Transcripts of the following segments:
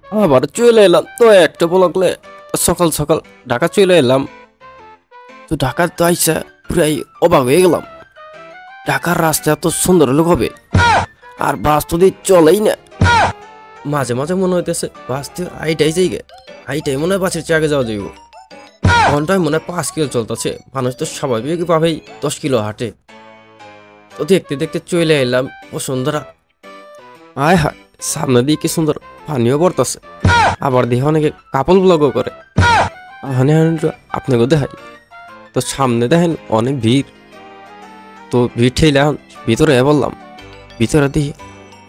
আবার চলে এলাম তো একটা বলকলে সকাল সকাল ঢাকা চলে এলাম। তো ঢাকা তো আইসা পুরাই অবাক হয়ে গেলাম। ঢাকার রাস্তা এত সুন্দর লোক হবে আর বাস তো দিয়ে চলেই না। মাঝে মাঝে মনে হইতেছে বাস তো আইটাই যাই গে, আইটাই মনে হয় বাসের চাকে যাওয়া যাইব। ঘন্টায় মনে হয় 5 কিলো চলতেছে, মানুষ তো স্বাভাবিকভাবেই 10 কিলো হাঁটে। তো দেখতে দেখতে চলে এলাম বসুন্ধরা। আয় হায়, সামনে দিয়ে কি সুন্দর পানিও পড়তেছে। আবার দেখে অনেকে কাপল ব্লগও করে। আপনাকে দেখাই তো সামনে দেখেন অনেক ভিড়। তো ভিড় ঠেলে এখন ভিতরে বললাম, ভিতরে দেখি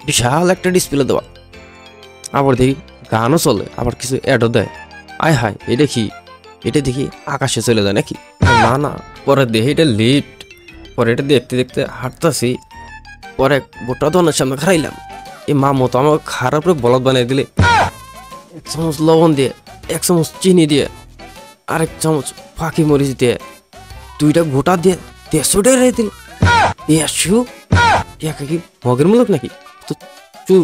বিশাল একটা ডিসপ্লে দেওয়া। আবার দেখি গানও চলে, আবার কিছু অ্যাডও দেয়। আয় হায়, এটা কি? এটা দেখি আকাশে চলে যায় নাকি? না না, পরে দেখি এটা লিফট। পরে এটা দেখতে দেখতে হাঁটতেছি। পরে গোটা দোকানের সামনে খাইলাম। এই মা মতো আমাকে খারাপ করে বলদ বানিয়ে দিলে। 1 চামচ লবণ দিয়ে, 1 চামচ চিনি দিয়ে, আরেক চামচ ফাঁকি মরিচ দিয়ে, 2টা গোটা দিয়ে 150 টাকা রেখে দিল। 150 কি মগের মূলক নাকি? তো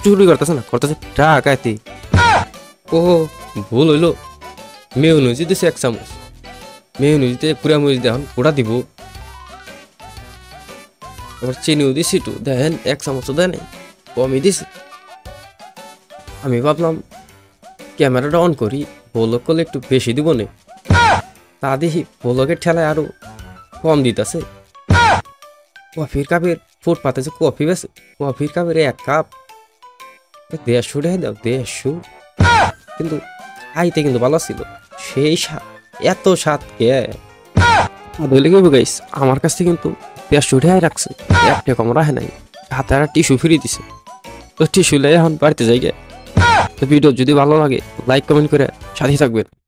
চুরি করতেছে না, করতেছে টাকাতে। ও ভুল হইলো, মেয়নিজ দিছে 1 চামচ। মেয়নিজ দিয়ে পুরা মরিচ দিয়ে এখন গোটা দিব। আবার চিনিও দিছি একটু, দেখেন 1 চামচও দেয় নাই, কমই দিছি। আমি ভাবলাম ক্যামেরাটা অন করি, বলক করলে একটু বেশি দিব না। তা দেখি বলকের ঠেলায় আরো কম দিতেছে। কফির কাপের ফুটপাতে যে কফি বেছে, কফির কাপের 1 কাপ 150 টাকা দাও, 150। কিন্তু খাইতে কিন্তু ভালো ছিল, সেই স্বাদ, এত স্বাদ কে ধরলে কি গাইস। আমার কাছ থেকে কিন্তু 150 টাকাই রাখছে, 1 টাকা কম রাখে নাই। হাতে আর টিস্যু ফিরিয়ে দিছে। তো টিস্যু লাই এখন বাড়িতে যাই গে। তো ভিডিও যদি ভালো লাগে লাইক কমেন্ট করে সাথে থাকবেন।